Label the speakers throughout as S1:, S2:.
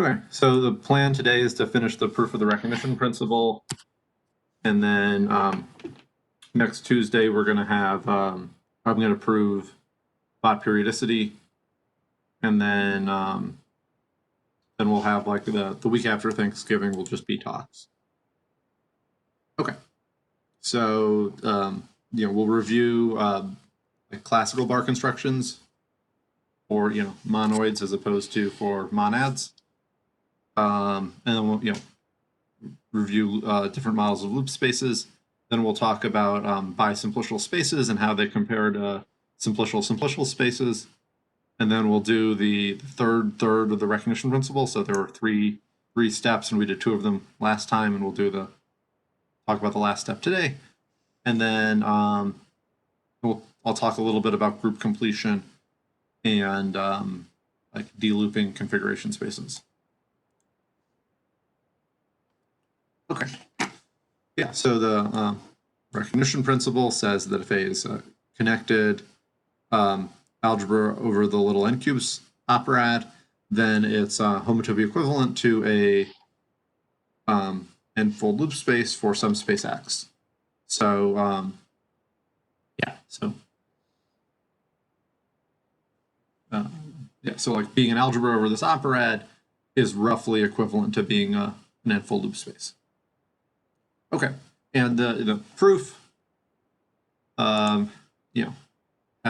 S1: Okay, so the plan today is to finish the proof of the recognition principle, and then next Tuesday we're going to have I'm going to prove bot periodicity, and then we'll have like the week after Thanksgiving will just be talks. Okay, so we'll review like classical bar constructions, or monoids as opposed to for monads. And then we'll review different models of loop spaces. Then we'll talk about bi-simplicial spaces and how they compare to simplicial spaces. And then we'll do the third of the recognition principle. So there were three steps, and we did 2 of them last time, and we'll talk about the last step today. And then I'll talk a little bit about group completion and like de-looping configuration spaces. Okay. Yeah, so the recognition principle says that if A is a connected algebra over the little n cubes operad, then it's homotopy equivalent to a n-fold loop space for some space X. So so like being an algebra over this operad is roughly equivalent to being an n-fold loop space. Okay, and the proof, had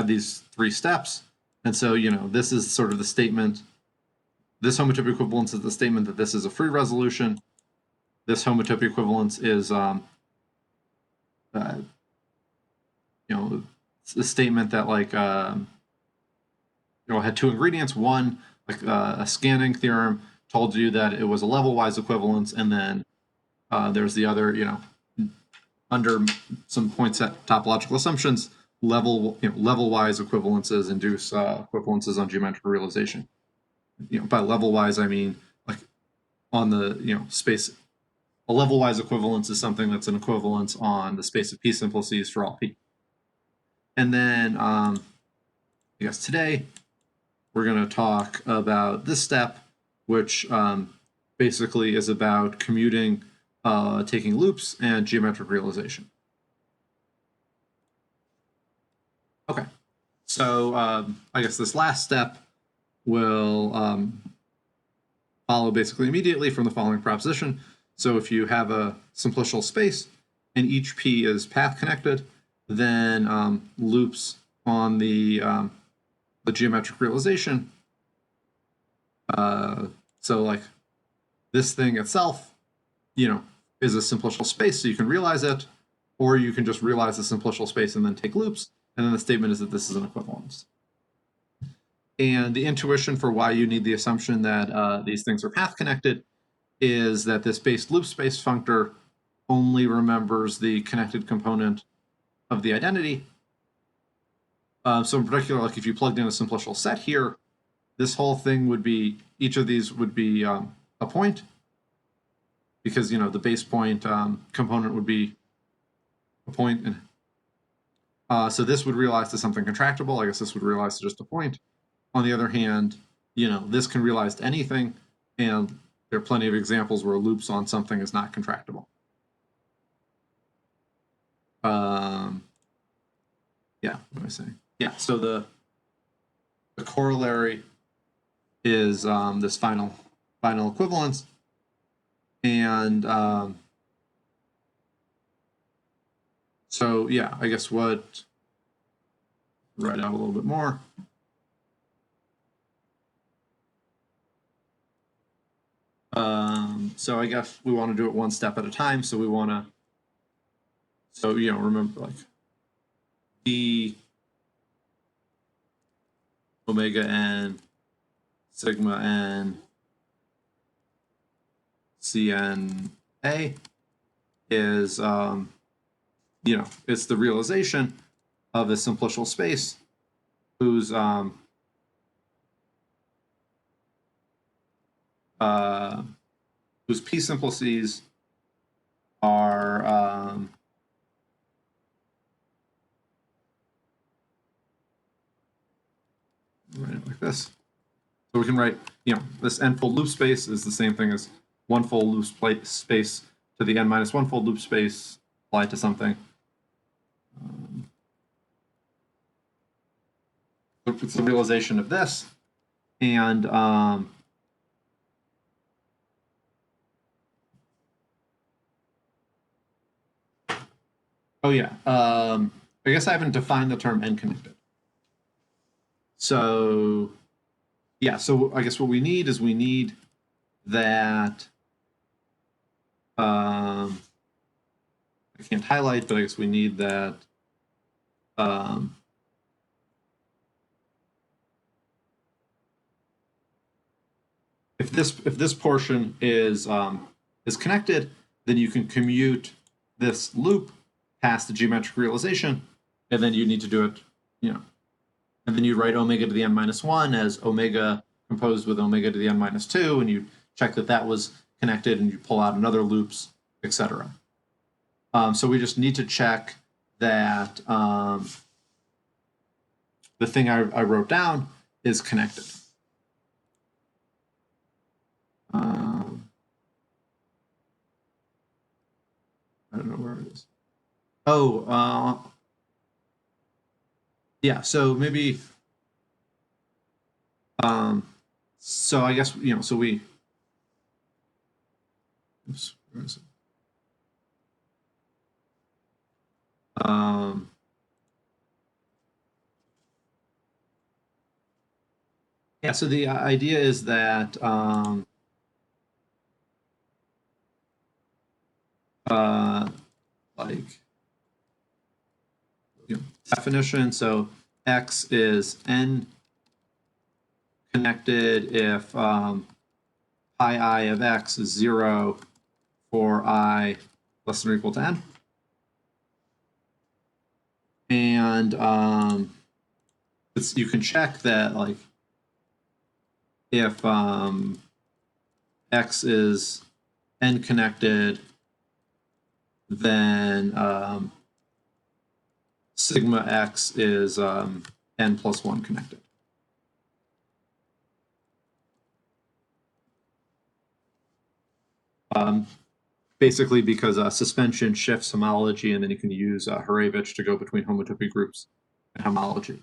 S1: these 3 steps, and so this is sort of the statement. This homotopy equivalence is the statement that this is a free resolution. This homotopy equivalence is the statement that like had 2 ingredients. One, like a scanning theorem told you that it was a level-wise equivalence, and then there's the other, under some point set topological assumptions, level-wise equivalences induce equivalences on geometric realization. By level-wise, I mean like on the space. A level-wise equivalence is something that's an equivalence on the space of p simplices for all p. And then I guess today we're going to talk about this step, which basically is about commuting, taking loops, and geometric realization. Okay, so I guess this last step will follow basically immediately from the following proposition. So if you have a simplicial space and each p is path connected, then loops on the geometric realization. So like this thing itself, is a simplicial space, so you can realize it, or you can just realize the simplicial space and then take loops, and then the statement is that this is an equivalence. And the intuition for why you need the assumption that these things are path connected is that this base loop space functor only remembers the connected component of the identity. So in particular, like if you plugged in a simplicial set here, this whole thing would be, each of these would be a point, because the base point component would be a point. And so this would realize to something contractible. I guess this would realize to just a point. On the other hand, this can realize to anything, and there are plenty of examples where loops on something is not contractible. Yeah, what am I saying? Yeah, so the corollary is this final equivalence, and so yeah, I guess write out a little bit more. So I guess we want to do it one step at a time. So we want to, remember like d omega n sigma n cn a is it's the realization of a simplicial space whose p simplices are write it like this. So we can write, this n-fold loop space is the same thing as one fold loop space to the n-1 fold loop space applied to something. It's the realization of this. And oh yeah, I guess I haven't defined the term n-connected. So yeah, so I guess what we need is that I can't highlight, but I guess we need that if this portion is connected, then you can commute this loop past the geometric realization, and then you need to do it, and then you write omega to the n-1 as omega composed with omega to the n-2, and you check that that was connected, and you pull out another loops, etc. So we just need to check that the thing I wrote down is connected. I don't know where it is. Oh, yeah, so maybe, so I guess, so we, oops, where is it? Yeah, so the idea is that like, definition, so X is n connected if pi I of X is 0 for I less than or equal to n. And you can check that, like, if X is n connected, then sigma X is n plus 1 connected. Basically because suspension shifts homology, and then you can use Hurevich to go between homotopy groups and homology.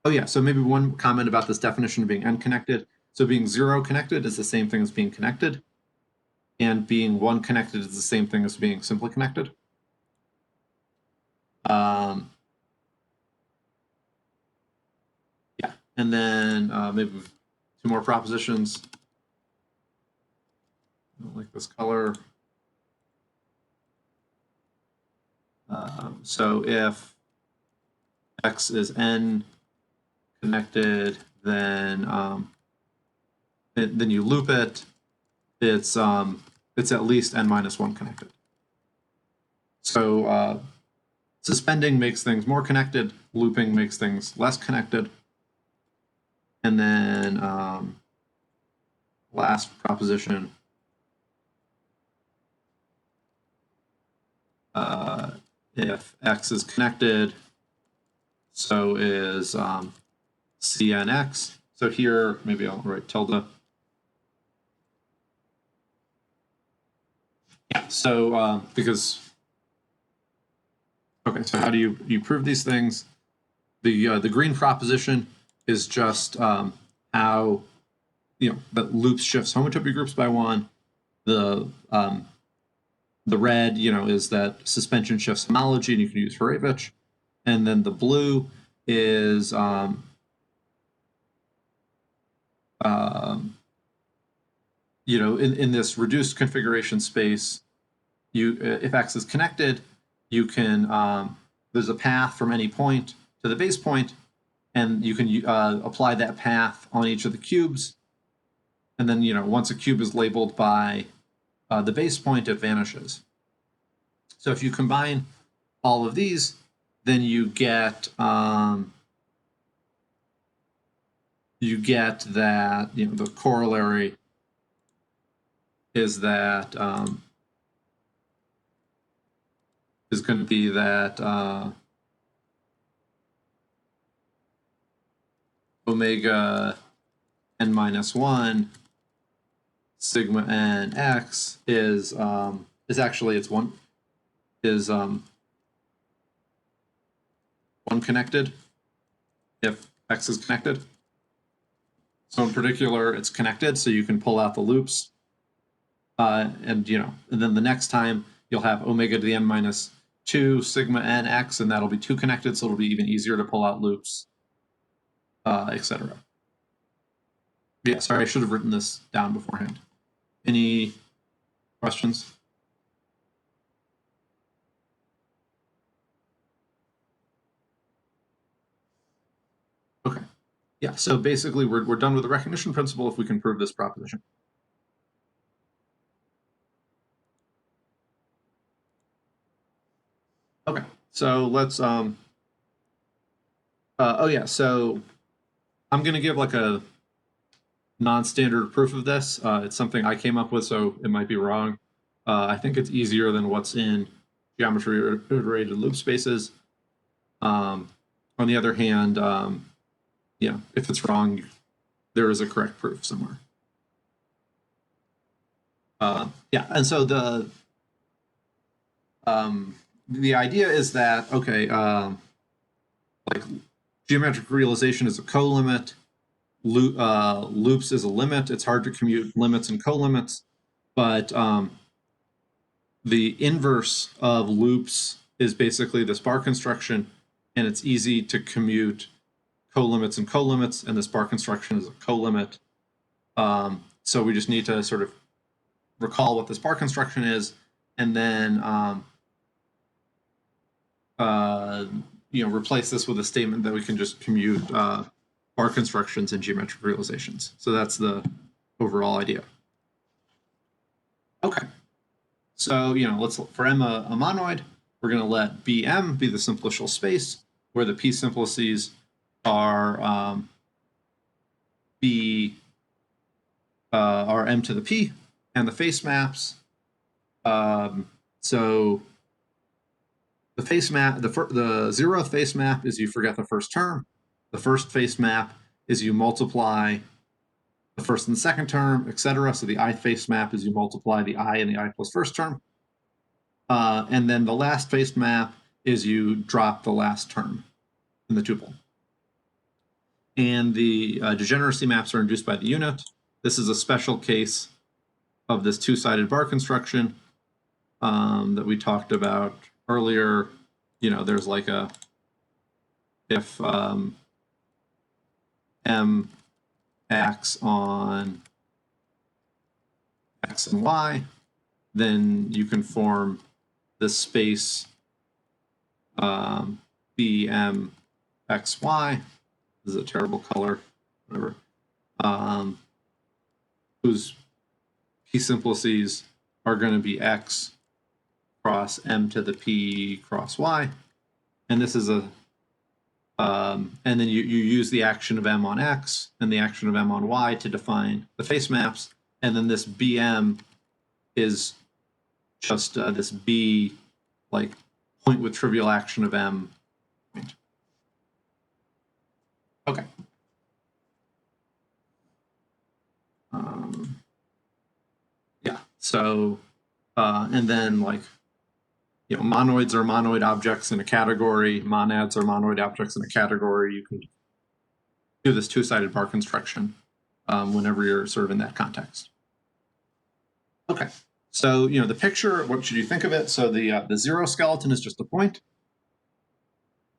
S1: Oh yeah, so maybe one comment about this definition of being n-connected. So being 0 connected is the same thing as being connected, and being 1 connected is the same thing as being simply connected. Yeah, and then maybe 2 more propositions. I don't like this color. So if X is n connected, then you loop it. It's at least n-1 connected. So suspending makes things more connected. Looping makes things less connected. And then last proposition. If X is connected, so is CNX. So here, maybe I'll write tilde. Yeah, so because, okay, so how do you prove these things? The green proposition is just how, that loops shifts homotopy groups by 1. The red, is that suspension shifts homology, and you can use Hurevich. And then the blue is in this reduced configuration space, if X is connected, you can there's a path from any point to the base point, and you can apply that path on each of the cubes. And then once a cube is labeled by the base point, it vanishes. So if you combine all of these, then you get that the corollary is that is going to be that omega n minus 1 sigma n x is actually it's one connected if x is connected. So in particular, it's connected, so you can pull out the loops, and then the next time you'll have omega to the n minus 2 sigma n x, and that'll be 2 connected, so it'll be even easier to pull out loops, etc. Yeah, sorry, I should have written this down beforehand. Any questions? Okay. Yeah, so basically we're done with the recognition principle if we can prove this proposition. Okay, so let's so I'm going to give like a non-standard proof of this. It's something I came up with, so it might be wrong. I think it's easier than what's in geometry iterated loop spaces. On the other hand, if it's wrong, there is a correct proof somewhere. And so the idea is that, okay, like geometric realization is a co-limit, loops is a limit. It's hard to commute limits and co-limits, but the inverse of loops is basically this bar construction, and it's easy to commute co-limits and co-limits, and this bar construction is a co-limit. So we just need to sort of recall what this bar construction is, and then replace this with a statement that we can just commute bar constructions and geometric realizations. So that's the overall idea. Okay. So, let's for M a monoid, we're going to let Bm be the simplicial space where the p simplices are are m to the p, and the face maps. So the face map, the zeroth face map is you forget the first term. The first face map is you multiply the first and the second term, etc. So the I face map is you multiply the I and the I plus first term. And then the last face map is you drop the last term in the tuple. And the degeneracy maps are induced by the unit. This is a special case of this two-sided bar construction that we talked about earlier. There's like a, if M acts on X and Y, then you can form this space BM XY. This is a terrible color, whatever. Whose P simplices are going to be X cross M to the P cross Y. And this is a, and then you use the action of M on X and the action of M on Y to define the face maps. And then this BM is just this B, like point with trivial action of M point. Okay. So, and then monoids are monoid objects in a category, monads are monoid objects in a category. You can do this two-sided bar construction whenever you're sort of in that context. Okay, so the picture, what should you think of it? So the zero skeleton is just a point.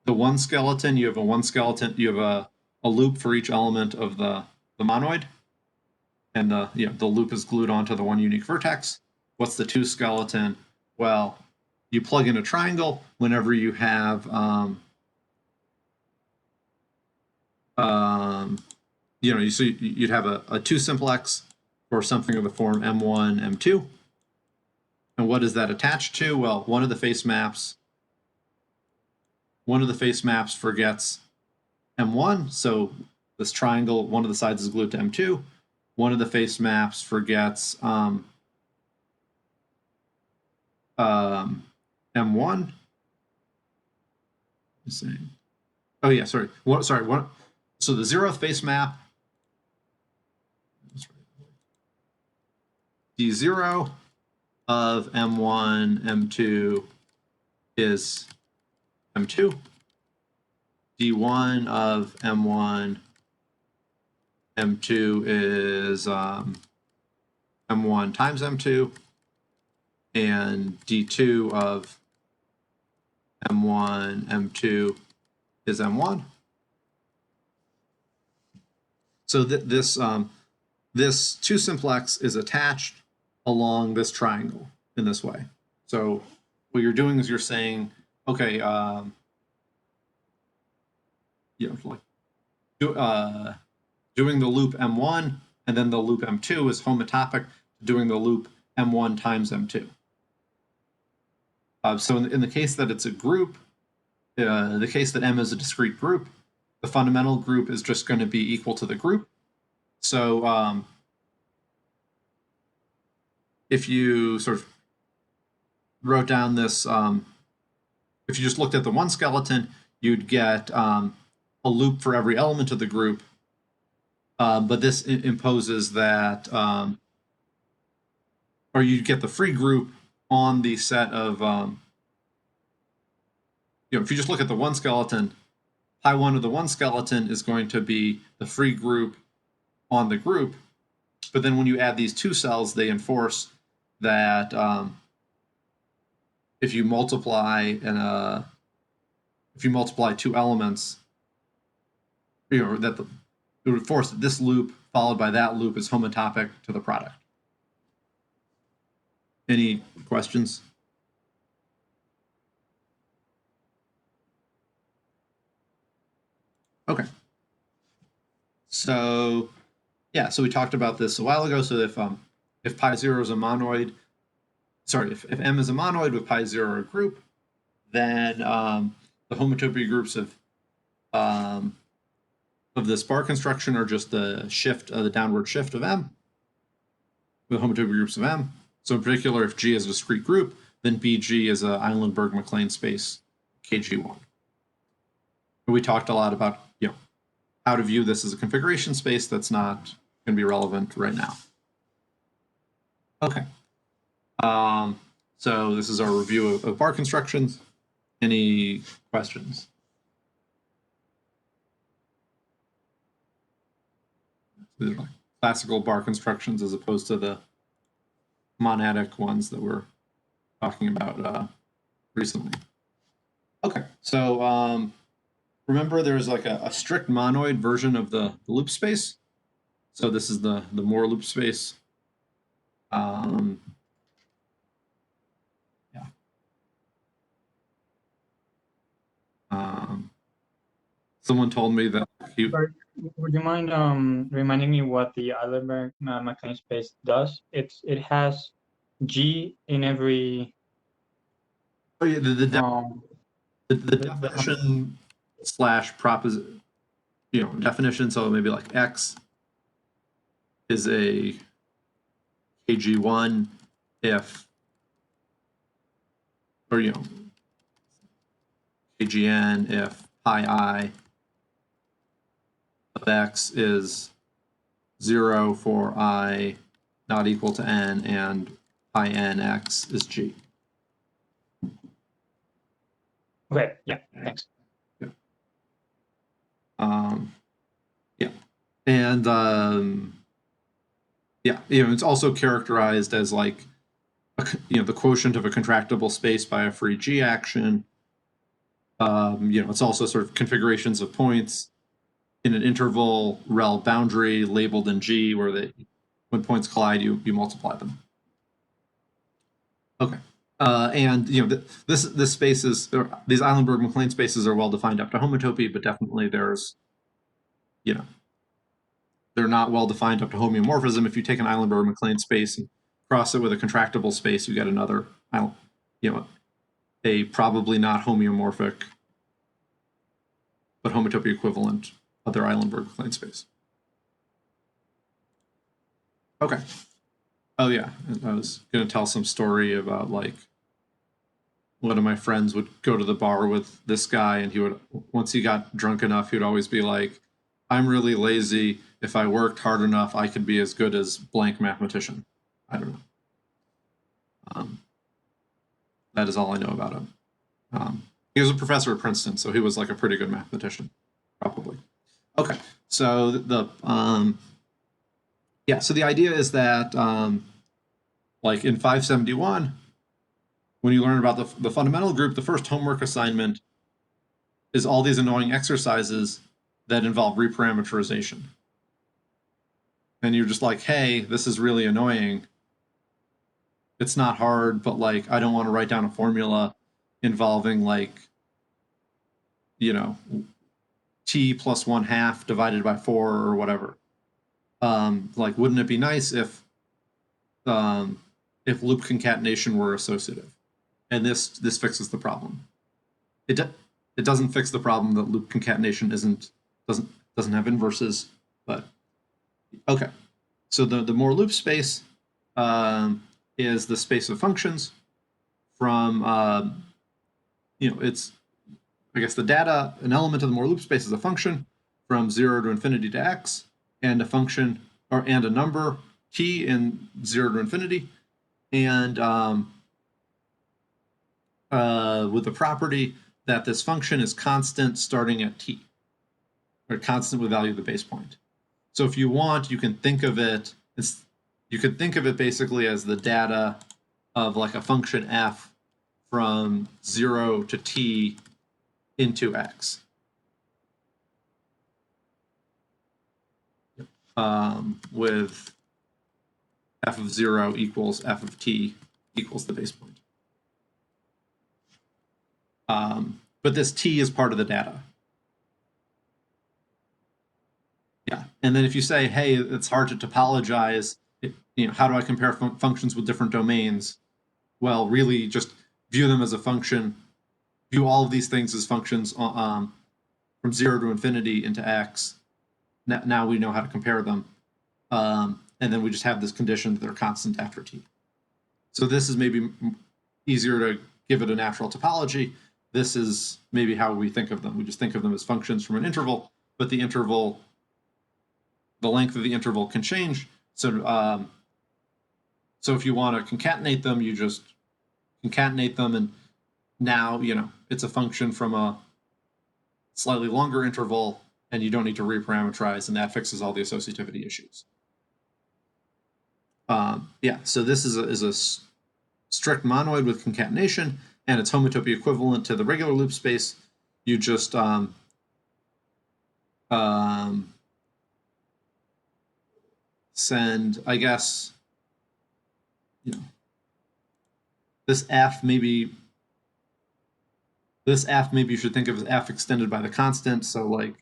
S1: The one skeleton, you have you have a loop for each element of the monoid. And the loop is glued onto the one unique vertex. What's the two skeleton? Well, you plug in a triangle whenever you have so you'd have a two simplex or something of the form M1, M2. And what is that attached to? Well, one of the face maps forgets M1. So this triangle, one of the sides is glued to M2. One of the face maps forgets M1. Oh yeah, sorry. So the zeroth face map D0 of M1, M2 is M2. D1 of M1, M2 is M1 times M2, and D2 of M1, M2 is M1. So this 2 simplex is attached along this triangle in this way. So what you're doing is you're saying, okay, doing the loop M1 and then the loop M2 is homotopic to doing the loop M1 times M2. So in the case that it's a group, the case that M is a discrete group, the fundamental group is just going to be equal to the group. So if you sort of wrote down this, if you just looked at the one skeleton, you'd get a loop for every element of the group. But this imposes that, or you get the free group on the set of, if you just look at the one skeleton, pi 1 of the one skeleton is going to be the free group on the group. But then when you add these 2 cells, they enforce that if you multiply 2 elements, that it would force that this loop followed by that loop is homotopic to the product. Any questions? Okay. So yeah, so we talked about this a while ago. So if pi 0 is a monoid, sorry, if M is a monoid with pi 0 a group, then the homotopy groups of this bar construction are just the shift, the downward shift of M, with homotopy groups of M. So in particular, if G is a discrete group, then BG is a Eilenberg-MacLane space KG1. And we talked a lot about how to view this as a configuration space. That's not going to be relevant right now. Okay. So this is our review of bar constructions. Any questions? These are like classical bar constructions as opposed to the monadic ones that we're talking about recently. Okay, so remember there's like a strict monoid version of the loop space. So this is the Moore loop space. Someone told me that
S2: would you mind reminding me what the Eilenberg-MacLane space does? It has G in every.
S1: Oh yeah, the definition slash proposition, definition. So maybe like X is a KG1 if, or KGN if pi I of X is 0 for I not equal to N and pi NX is G.
S2: Okay, yeah, thanks.
S1: Yeah. Yeah. And yeah, it's also characterized as like the quotient of a contractible space by a free G action. It's also sort of configurations of points in an interval rel boundary labeled in G, where when points collide, you multiply them. Okay. And this space is, these Eilenberg-MacLane spaces are well defined up to homotopy, but definitely there's, they're not well defined up to homeomorphism. If you take an Eilenberg-MacLane space and cross it with a contractible space, you get another, a probably not homeomorphic, but homotopy equivalent other Eilenberg-MacLane space. Okay. Oh yeah, I was going to tell some story about like one of my friends would go to the bar with this guy, and he would, once he got drunk enough, he would always be like, I'm really lazy. If I worked hard enough, I could be as good as blank mathematician. I don't know. That is all I know about him. He was a professor at Princeton, so he was like a pretty good mathematician, probably. Okay, so so the idea is that like in 571, when you learn about the fundamental group, the first homework assignment is all these annoying exercises that involve reparameterization. And you're just like, hey, this is really annoying. It's not hard, but like, I don't want to write down a formula involving like, you know, t plus 1/2 divided by 4 or whatever. Like, wouldn't it be nice if loop concatenation were associative? And this fixes the problem. It doesn't fix the problem that loop concatenation doesn't have inverses, but okay. So the Moore loop space is the space of functions from it's, I guess, the data, an element of the Moore loop space is a function from 0 to infinity to x, and a function and a number t in 0 to infinity, and with the property that this function is constant starting at t, or constant with value of the base point. So if you want, you can think of it basically as the data of like a function f from 0 to t into x. With f of 0 equals f of t equals the base point. But this t is part of the data. Yeah, and then if you say, hey, it's hard to topologize, how do I compare functions with different domains? Well, really just view them as a function, view all of these things as functions from 0 to infinity into x. Now we know how to compare them. And then we just have this condition that they're constant after t. So this is maybe easier to give it a natural topology. This is maybe how we think of them. We just think of them as functions from an interval, but the length of the interval can change. So, so if you want to concatenate them, you just concatenate them, and now it's a function from a slightly longer interval, and you don't need to reparameterize, and that fixes all the associativity issues. So this is a strict monoid with concatenation, and its homotopy equivalent to the regular loop space. You just send, I guess, this f maybe you should think of as f extended by the constant. So like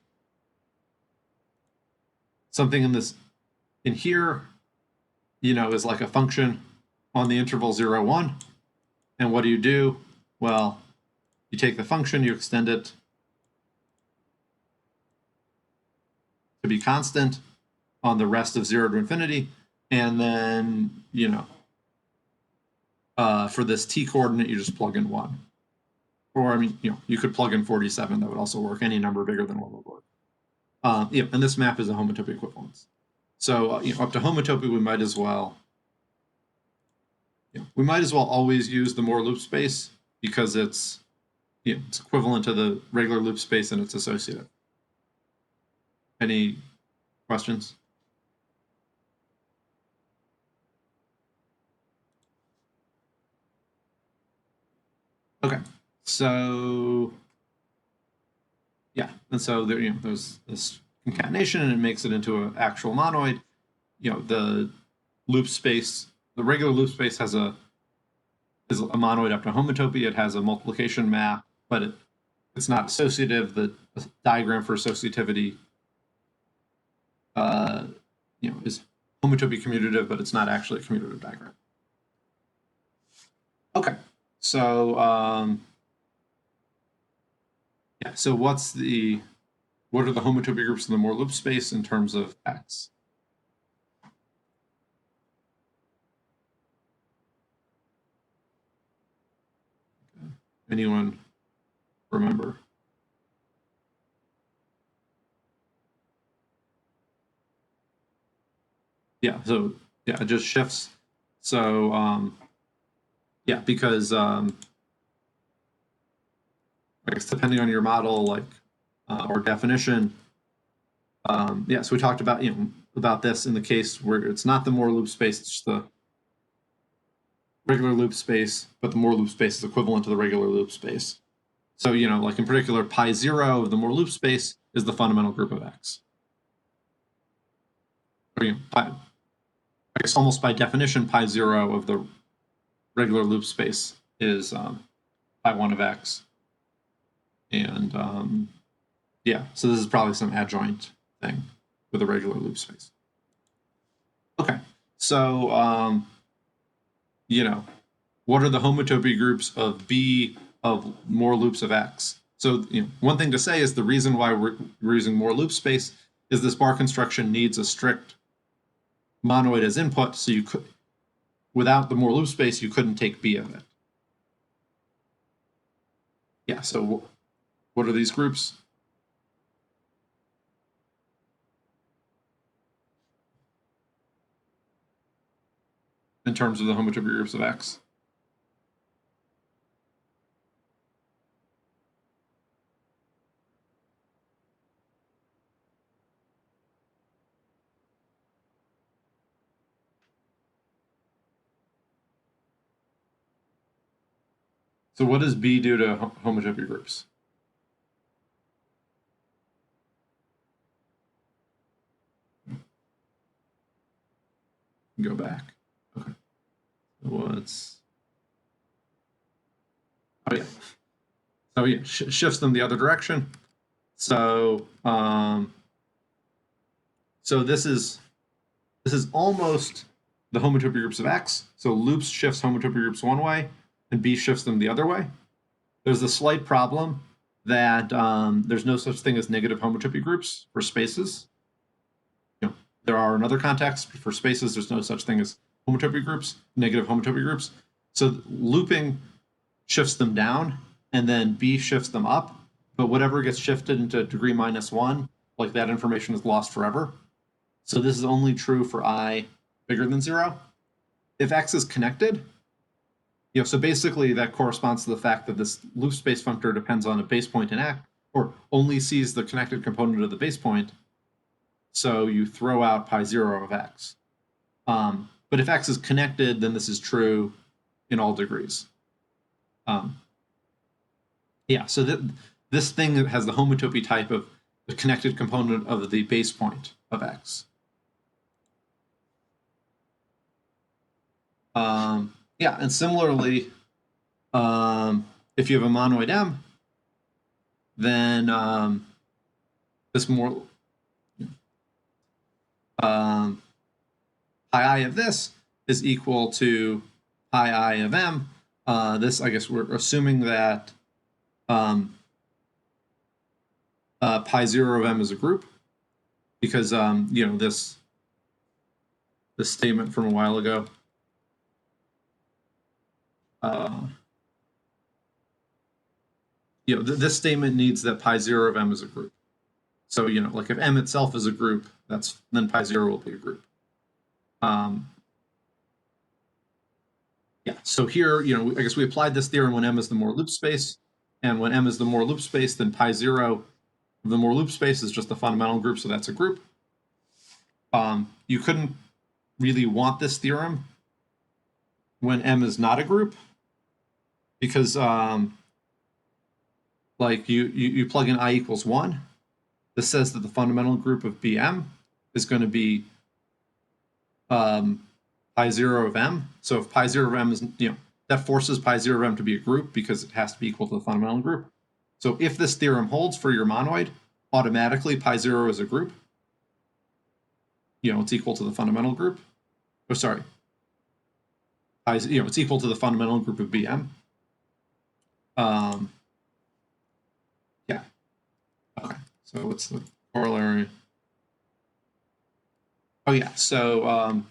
S1: something in here, is like a function on the interval 0, 1. And what do? Well, you take the function, you extend it to be constant on the rest of 0 to infinity, and then for this t coordinate you just plug in 1. Or I mean, you could plug in 47. That would also work. Any number bigger than 1 would work. And this map is a homotopy equivalence. So up to homotopy, we might as well always use the Moore loop space, because it's it's equivalent to the regular loop space and it's associative. Any questions? Okay, so and so there there's this concatenation, and it makes it into an actual monoid. The loop space, the regular loop space is a monoid up to homotopy. It has a multiplication map, but it's not associative. The diagram for associativity is homotopy commutative, but it's not actually a commutative diagram. Okay, so so what are the homotopy groups in the Moore loop space in terms of x? Okay. Anyone remember? So it just shifts. So Yeah, because I guess depending on your model, like or definition, yeah. So we talked about about this in the case where it's not the Moore loop space, it's just the regular loop space, but the Moore loop space is equivalent to the regular loop space. So like in particular, pi 0 of the Moore loop space is the fundamental group of X. Or, I guess almost by definition, pi 0 of the regular loop space is pi 1 of X. And yeah, so this is probably some adjoint thing with a regular loop space. Okay, so what are the homotopy groups of B of Moore loops of X? So one thing to say is the reason why we're using Moore loop space is this bar construction needs a strict monoid as input, so you could, without the Moore loop space, you couldn't take B of it. Yeah, so what are these groups? In terms of the homotopy groups of X? So what does B do to homotopy groups? Go back. Okay. What's... Oh yeah. So yeah, shifts them the other direction. So so this is almost the homotopy groups of X. So loops shifts homotopy groups one way, and B shifts them the other way. There's a slight problem that there's no such thing as negative homotopy groups for spaces. There are in other contexts for spaces. There's no such thing as homotopy groups, negative homotopy groups. So looping shifts them down, and then B shifts them up. But whatever gets shifted into degree -1, like that information is lost forever. So this is only true for I bigger than 0. If X is connected, so basically that corresponds to the fact that this loop space functor depends on a base point in X, or only sees the connected component of the base point. So you throw out pi 0 of X. But if X is connected, then this is true in all degrees. Yeah, so this thing has the homotopy type of the connected component of the base point of X. Yeah, and similarly, if you have a monoid M, then this more pi I of this is equal to pi I of M. This, I guess we're assuming that pi 0 of M is a group, because this statement from a while ago, this statement needs that pi 0 of M is a group. So like if M itself is a group, then pi 0 will be a group. Yeah, so here, I guess we applied this theorem when M is the Moore loop space, and when M is the Moore loop space, then pi 0 of the Moore loop space is just the fundamental group, so that's a group. You couldn't really want this theorem when M is not a group, because like you plug in I equals 1. This says that the fundamental group of Bm is going to be pi 0 of M. So if pi 0 of M is, that forces pi 0 of M to be a group because it has to be equal to the fundamental group. So if this theorem holds for your monoid, automatically pi 0 is a group. It's equal to the fundamental group. Oh, sorry. It's equal to the fundamental group of Bm. Yeah. Okay. So what's the corollary? Oh yeah. So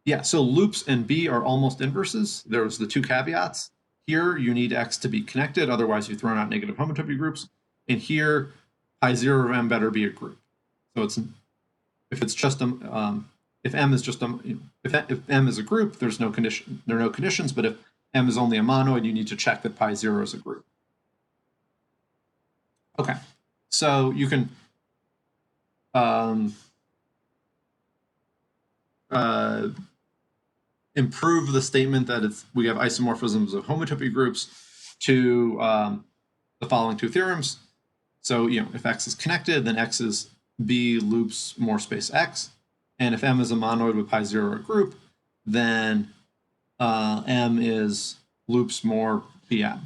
S1: yeah. So loops and B are almost inverses. There's the two caveats. Here you need X to be connected, otherwise you've thrown out negative homotopy groups. And here pi 0 of M better be a group. So if it's just if M is just if M is a group, there are no conditions. But if M is only a monoid, you need to check that pi 0 is a group. Okay, so you can improve the statement that we have isomorphisms of homotopy groups to the following two theorems. So, if X is connected, then X is B loops more space X. And if M is a monoid with pi 0 a group, then M is loops more BM.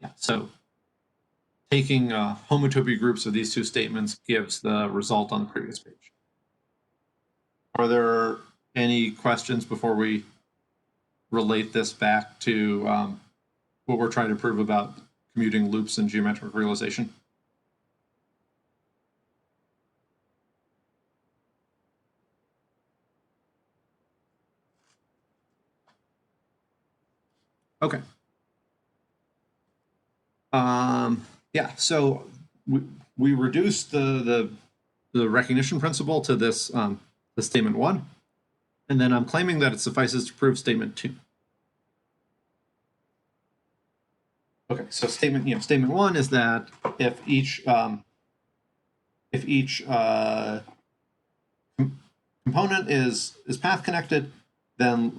S1: Yeah, so taking homotopy groups of these two statements gives the result on the previous page. Are there any questions before we relate this back to what we're trying to prove about commuting loops and geometric realization? Okay. Yeah, so we reduced the recognition principle to this the statement 1, and then I'm claiming that it suffices to prove statement 2. Okay, so statement 1 is that if each component is path connected, then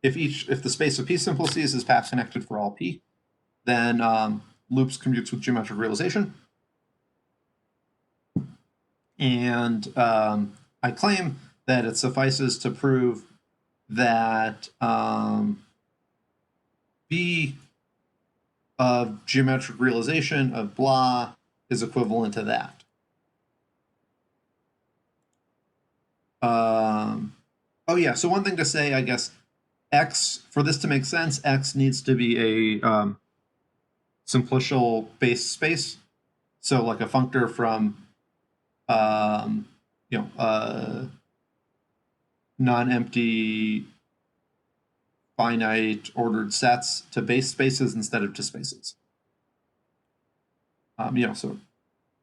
S1: if the space of p simplices is path connected for all p, then loops commutes with geometric realization. And I claim that it suffices to prove that B of geometric realization of blah is equivalent to that. Oh yeah, so one thing to say, I guess, X, for this to make sense, X needs to be a simplicial base space. So like a functor from non-empty finite ordered sets to base spaces instead of to spaces. So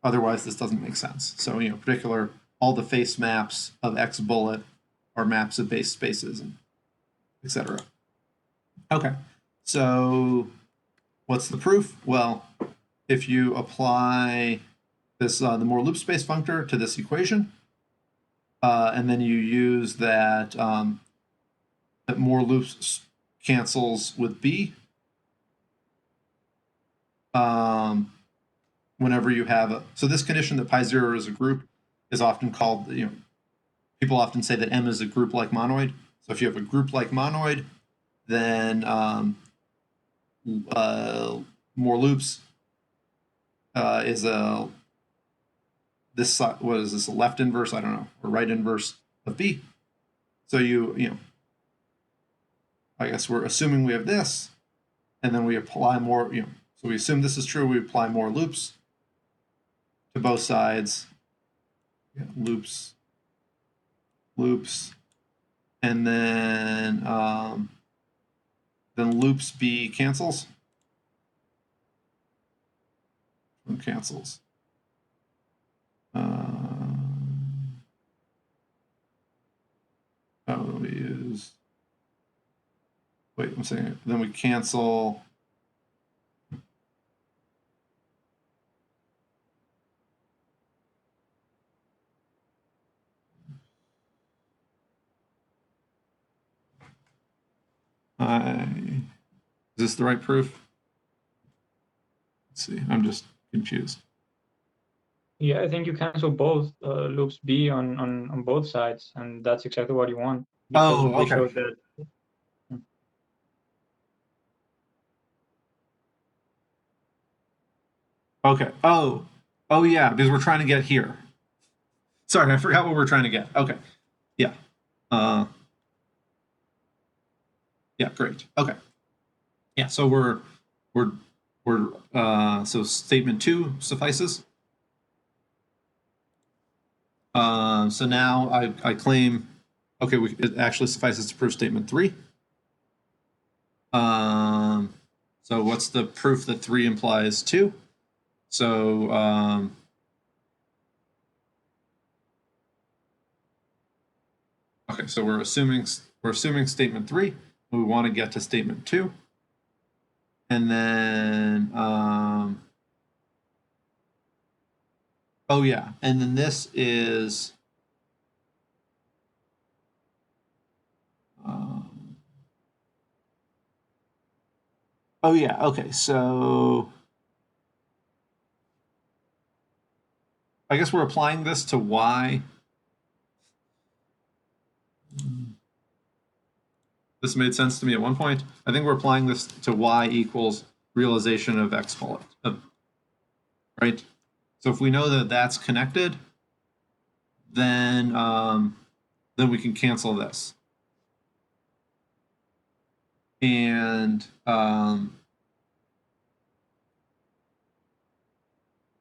S1: otherwise this doesn't make sense. So, in particular, all the face maps of X bullet are maps of base spaces, and etc. Okay, so what's the proof? Well, if you apply this the more loop space functor to this equation, and then you use that that more loops cancels with B. Whenever you have so this condition that pi 0 is a group is often called, people often say that M is a group-like monoid. So if you have a group-like monoid, then more loops is a what is this, a left inverse, I don't know, or right inverse of B. So I guess we're assuming we have this, and then we apply more, so we assume this is true, we apply more loops to both sides. Loops, and then loops B cancels. Cancels. We use. Wait, I'm saying then we cancel. Is this the right proof? Let's see. I'm just confused.
S2: Yeah, I think you cancel both loops B on both sides, and that's exactly what you want.
S1: Oh, okay.
S2: Showed that.
S1: Okay. Oh, yeah, because we're trying to get here. Sorry, I forgot what we're trying to get. Okay. Yeah. Yeah, great. Okay. Yeah, so we're so statement 2 suffices. So now I claim, okay, it actually suffices to prove statement 3. So what's the proof that 3 implies 2? So Okay, so we're assuming statement 3. We want to get to statement 2. And then, oh yeah, and then this is, oh yeah, okay, so I guess we're applying this to y. This made sense to me at one point. I think we're applying this to y equals realization of x bullet, right? So if we know that that's connected, then we can cancel this. And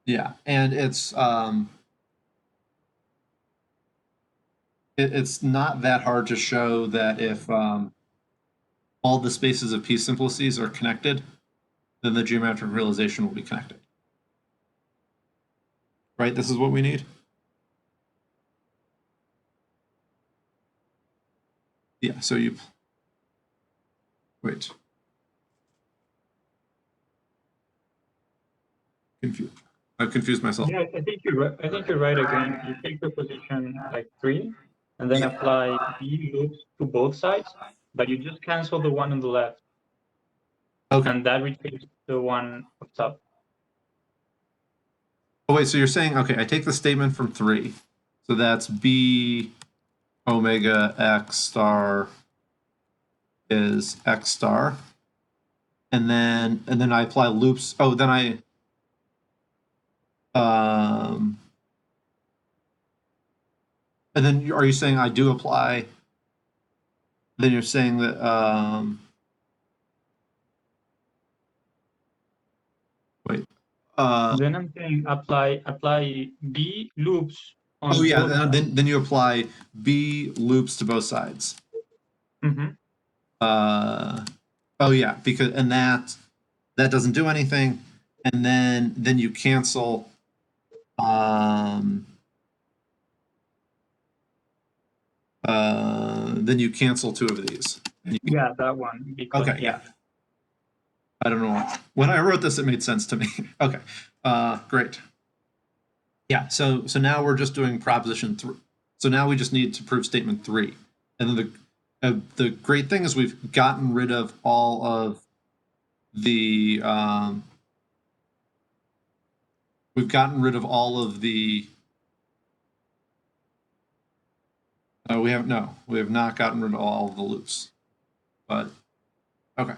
S1: yeah, and it's not that hard to show that if all the spaces of p-simplices are connected, then the geometric realization will be connected. Right? This is what we need. Yeah, so you wait. I've confused myself.
S2: Yeah, I think you're right. I think you're right again. You take the position like 3, and then apply B loops to both sides, but you just cancel the one on the left.
S1: Okay.
S2: And that retrieves the one up top.
S1: Oh wait, so you're saying, okay, I take the statement from 3. So that's B omega x star is x star. And then I apply loops. Oh, then I and then are you saying I do apply? Then you're saying that wait.
S2: Then I'm saying apply B loops on
S1: oh yeah,
S2: both
S1: then you apply B loops to both sides.
S2: Mm-hmm.
S1: Oh yeah, because and that doesn't do anything, and then you cancel. Then you cancel 2 of these.
S2: Yeah, that one. Because,
S1: okay, yeah. I don't know. When I wrote this, it made sense to me. Okay, great. Yeah, so now we're just doing proposition 3. So now we just need to prove statement 3. And then the great thing is we've gotten rid of all of the we have not gotten rid of all of the loops. But okay.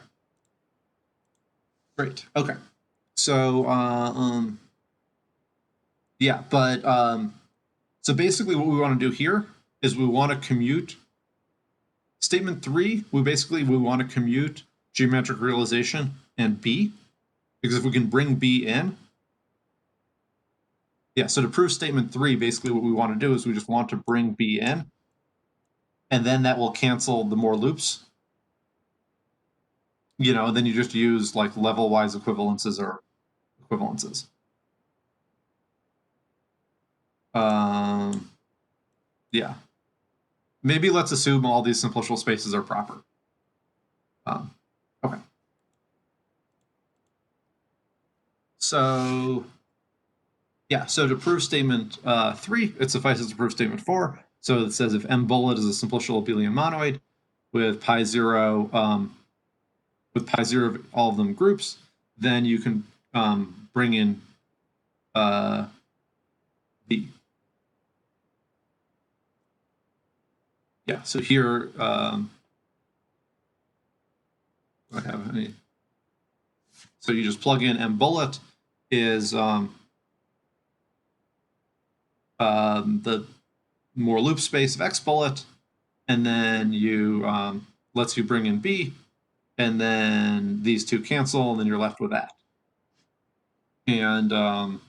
S1: Great. Okay. So yeah, but so basically what we want to do here is we want to commute statement 3. We want to commute geometric realization and B, because if we can bring B in, yeah, so to prove statement 3, basically what we want to do is we just want to bring B in, and then that will cancel the more loops. Then you just use like level-wise equivalences or equivalences. Yeah. Maybe let's assume all these simplicial spaces are proper. Okay. So, yeah, so to prove statement 3, it suffices to prove statement 4. So it says if M bullet is a simplicial abelian monoid with pi 0 of all of them groups, then you can bring in B. Yeah, so here I have any. So you just plug in M bullet is the more loop space of X bullet, and then you lets you bring in B, and then these 2 cancel, and then you're left with that. And I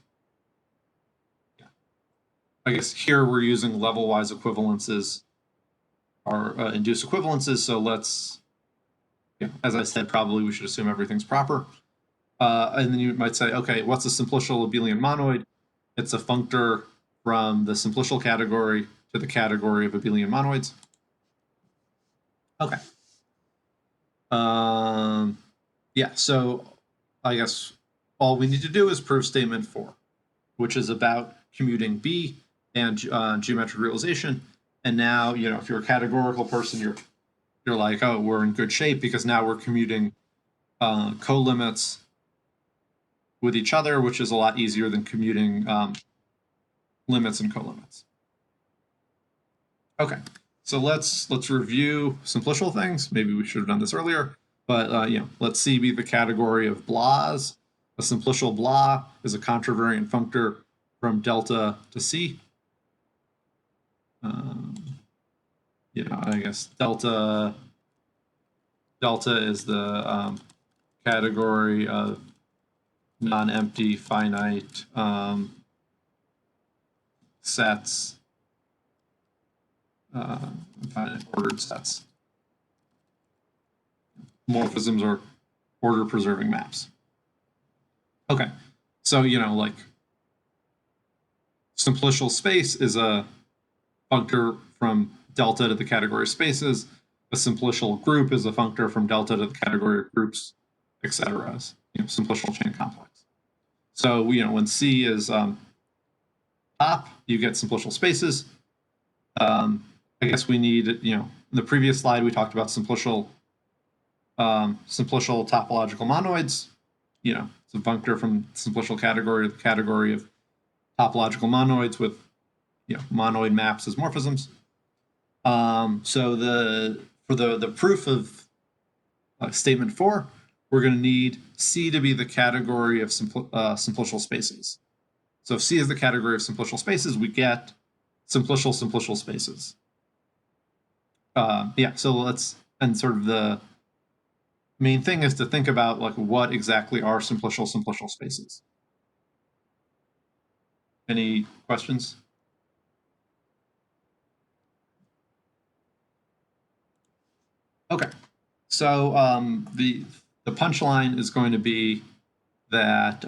S1: guess here we're using level-wise equivalences or induce equivalences. So let's, as I said, probably we should assume everything's proper. And then you might say, okay, what's a simplicial abelian monoid? It's a functor from the simplicial category to the category of abelian monoids. Okay. Yeah, so I guess all we need to do is prove statement 4, which is about commuting B and geometric realization. And now, if you're a categorical person, you're like, oh, we're in good shape because now we're commuting co-limits with each other, which is a lot easier than commuting limits and co-limits. Okay, so let's review simplicial things. Maybe we should have done this earlier, but let C be the category of blahs. A simplicial blah is a contravariant functor from delta to C. I guess delta is the category of non-empty finite sets, finite ordered sets. Morphisms are order preserving maps. Okay, so like simplicial space is a functor from delta to the category of spaces. A simplicial group is a functor from delta to the category of groups, etc. Simplicial chain complex. So when C is top, you get simplicial spaces. I guess we need, in the previous slide we talked about simplicial topological monoids. It's a functor from simplicial category to the category of topological monoids with monoid maps as morphisms. So for the proof of statement 4, we're going to need C to be the category of simplicial spaces. So if C is the category of simplicial spaces, we get simplicial spaces. And sort of the main thing is to think about like what exactly are simplicial spaces. Any questions? Okay, so the punchline is going to be that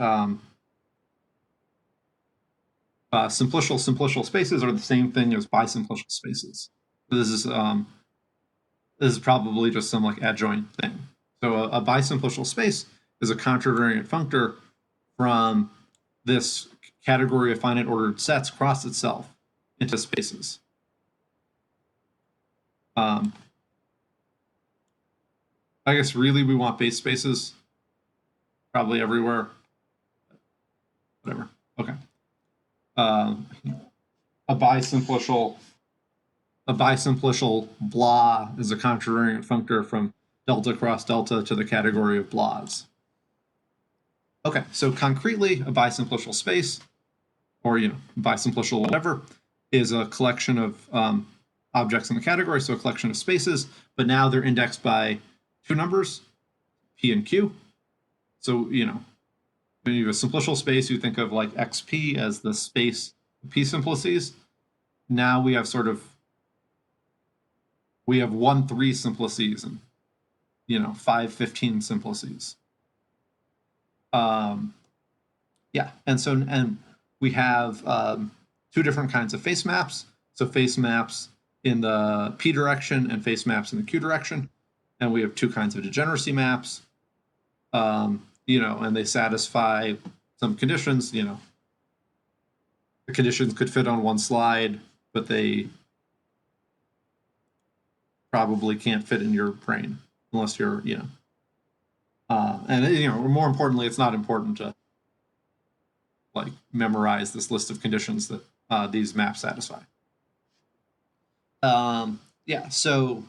S1: simplicial spaces are the same thing as bi-simplicial spaces. This is probably just some like adjoint thing. So a bi-simplicial space is a contravariant functor from this category of finite ordered sets cross itself into spaces. I guess really we want base spaces probably everywhere. Whatever. Okay. A bisimplicial blah is a contravariant functor from delta cross delta to the category of blahs. Okay, so concretely, a bisimplicial space, or bisimplicial whatever, is a collection of objects in the category, so a collection of spaces, but now they're indexed by 2 numbers, P and Q. So, when you have a simplicial space, you think of like XP as the space of P simplices. Now we have 1-3 simplices and 5-15 simplices. And we have 2 different kinds of face maps. So face maps in the P direction and face maps in the Q direction. And we have 2 kinds of degeneracy maps. And they satisfy some conditions. The conditions could fit on one slide, but they probably can't fit in your brain unless you're, more importantly, it's not important to like memorize this list of conditions that these maps satisfy. So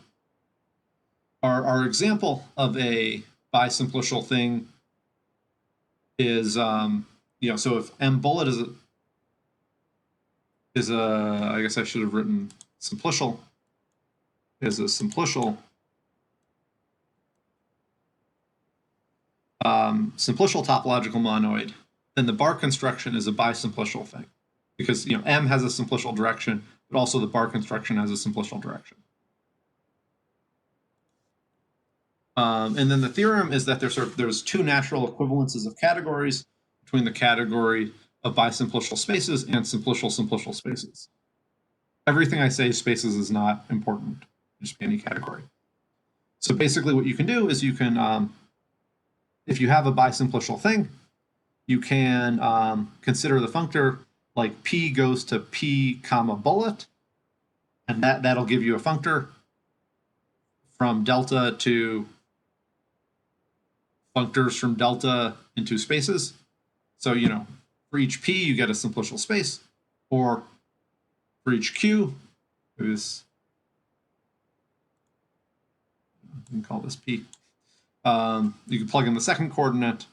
S1: our example of a bisimplicial thing is, so if M bullet is a, I guess I should have written simplicial, is a simplicial topological monoid, then the bar construction is a bisimplicial thing, because M has a simplicial direction, but also the bar construction has a simplicial direction. And then the theorem is that there's 2 natural equivalences of categories between the category of bisimplicial spaces and simplicial spaces. Everything I say spaces is not important, just any category. So basically what you can do is you can, if you have a bi-simplicial thing, you can consider the functor like p goes to p comma bullet, and that'll give you a functor from delta to functors from delta into spaces. So, for each p, you get a simplicial space, or for each q, you can call this p. You can plug in the second coordinate,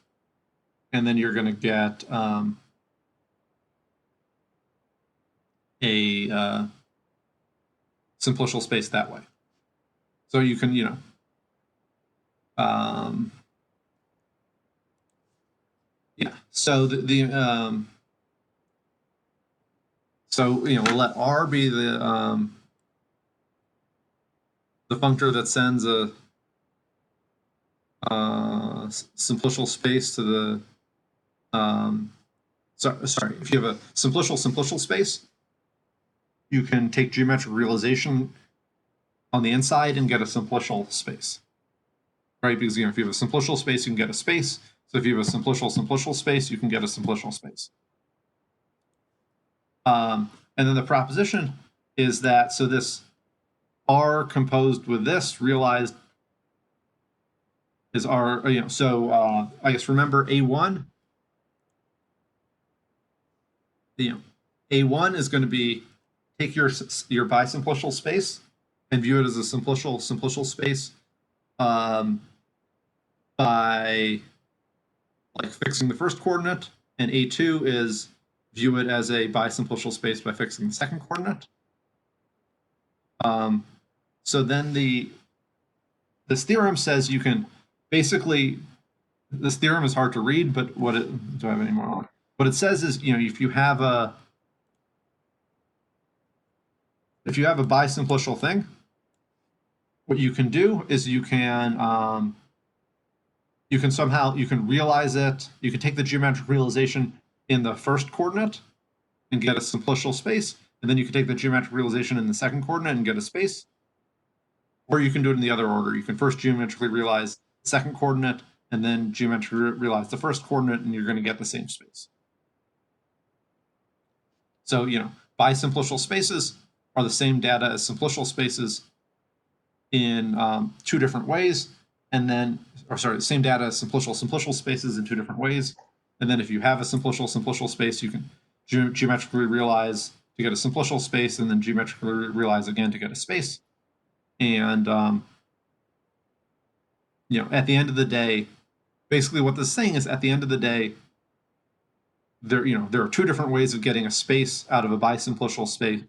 S1: and then you're going to get a simplicial space that way. So you can, yeah. So we'll let R be the functor that sends a simplicial space to the sorry, if you have a simplicial space, you can take geometric realization on the inside and get a simplicial space, right? Because if you have a simplicial space, you can get a space. So if you have a simplicial space, you can get a simplicial space. And then the proposition is that, so this R composed with this realized is R, so I guess remember A1, A1 is going to be take your bisimplicial space and view it as a simplicial space by like fixing the first coordinate, and A2 is view it as a bisimplicial space by fixing the second coordinate. So then this theorem says you can basically, this theorem is hard to read, but do I have any more on it? What it says is, if you have a bisimplicial thing, what you can do is you can realize it. You can take the geometric realization in the first coordinate and get a simplicial space, and then you can take the geometric realization in the second coordinate and get a space. Or you can do it in the other order. You can first geometrically realize the second coordinate and then geometrically realize the first coordinate, and you're going to get the same space. So, bisimplicial spaces are the same data as simplicial spaces in two different ways. And then, the same data as simplicial spaces in two different ways. And then if you have a simplicial space, you can geometrically realize to get a simplicial space, and then geometrically realize again to get a space. And, at the end of the day, basically what this is saying is, at the end of the day, there are two different ways of getting a space out of a bisimplicial space,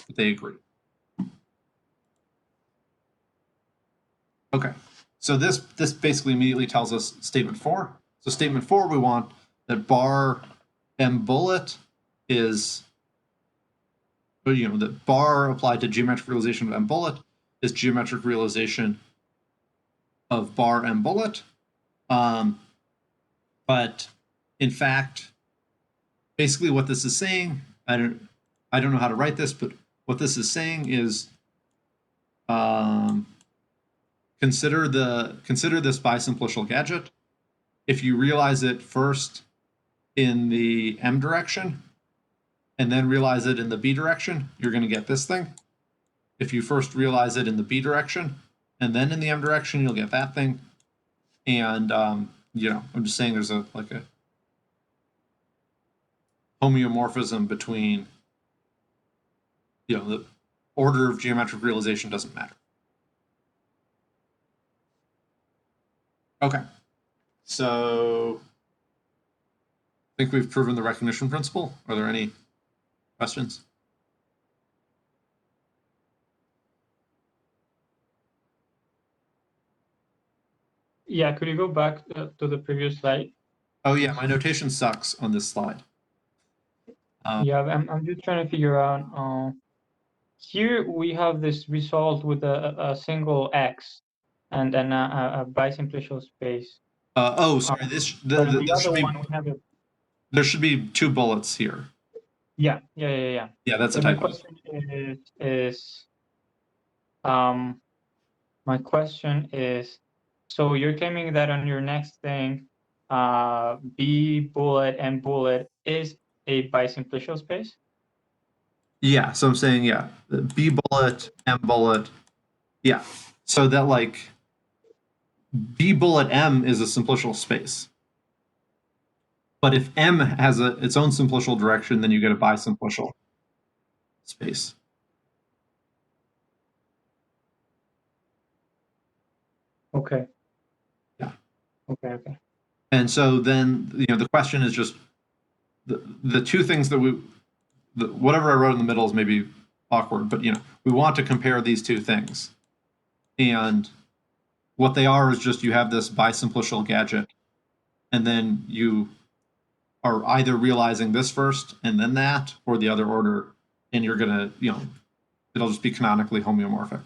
S1: but they agree. Okay, so this basically immediately tells us statement 4. So statement 4, we want that bar m bullet is, that bar applied to geometric realization of m bullet is geometric realization of bar m bullet. But in fact, basically what this is saying, I don't know how to write this, but what this is saying is consider this bisimplicial gadget. If you realize it first in the m direction and then realize it in the b direction, you're going to get this thing. If you first realize it in the b direction and then in the m direction, you'll get that thing. And I'm just saying there's a homeomorphism between, the order of geometric realization doesn't matter. Okay, so I think we've proven the recognition principle. Are there any questions?
S2: Yeah, could you go back to the previous slide?
S1: Oh yeah, my notation sucks on this slide.
S2: Yeah, I'm just trying to figure out. Here we have this result with a single x and then a bisimplicial space.
S1: Sorry.
S2: The other one we have
S1: there should be 2 bullets here.
S2: Yeah.
S1: Yeah, that's
S2: so
S1: a
S2: my
S1: typo.
S2: question is My question is, so you're claiming that on your next thing, B bullet and bullet is a bisimplicial space?
S1: Yeah, so I'm saying, yeah, the B bullet, M bullet, yeah. So that like B bullet M is a simplicial space. But if M has its own simplicial direction, then you get a bisimplicial space.
S2: Okay.
S1: Yeah.
S2: Okay.
S1: And so then, the question is just the two things that whatever I wrote in the middle is maybe awkward, but we want to compare these two things. And what they are is just you have this bisimplicial gadget, and then you are either realizing this first and then that, or the other order, and you're gonna, it'll just be canonically homeomorphic.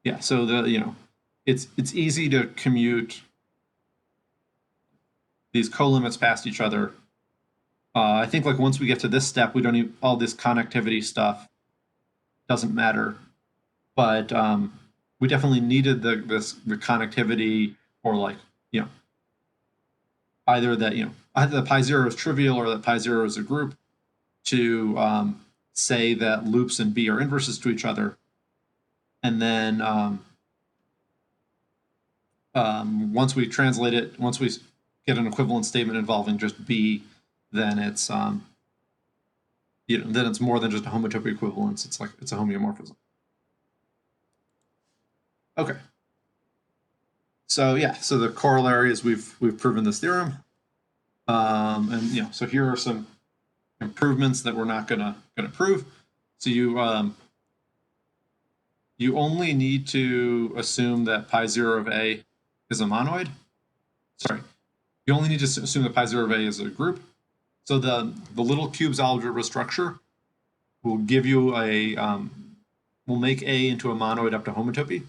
S1: Yeah, so it's easy to commute these colimits past each other. I think like once we get to this step, we don't need all this connectivity stuff. Doesn't matter, but we definitely needed the connectivity, or like either that either the pi zero is trivial or that pi zero is a group, to say that loops and B are inverses to each other, and then once we translate it, once we get an equivalent statement involving just B, then it's then it's more than just a homotopy equivalence. It's a homeomorphism. Okay. So yeah, so the corollary is we've proven this theorem, and so here are some improvements that we're not gonna prove. So you only need to assume that pi zero of A is a monoid. Sorry, you only need to assume that pi zero of A is a group. So the little cubes algebra structure will give you will make A into a monoid up to homotopy.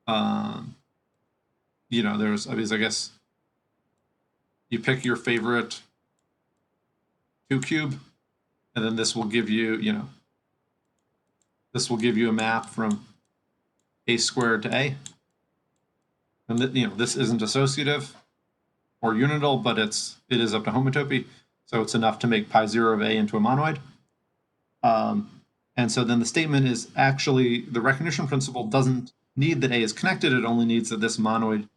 S1: I guess you pick your favorite 2 cube, and then this will give you, this will give you a map from A squared to A. And this isn't associative or unital, but it is up to homotopy, so it's enough to make pi zero of A into a monoid. And so then the statement is actually the recognition principle doesn't need that A is connected, it only needs that this monoid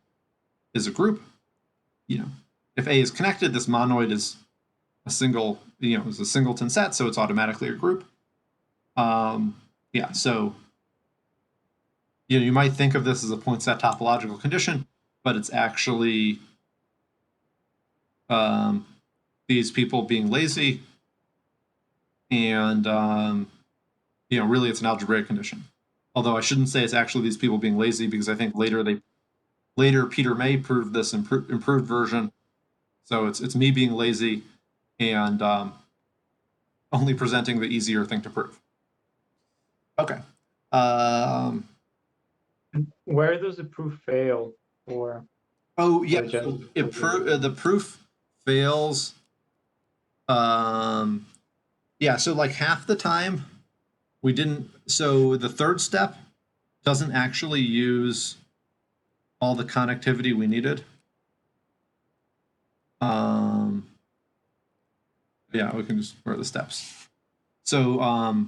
S1: is a group. If A is connected, this monoid is a single, is a singleton set, so it's automatically a group. So you might think of this as a point set topological condition, but it's actually these people being lazy, and really it's an algebraic condition. Although I shouldn't say it's actually these people being lazy, because I think later Peter May proved this improved version. So it's me being lazy and only presenting the easier thing to prove. Okay.
S2: Where does the proof fail for?
S1: Oh yeah, the proof fails. So like half the time we didn't. So the third step doesn't actually use all the connectivity we needed. We can just write the steps. So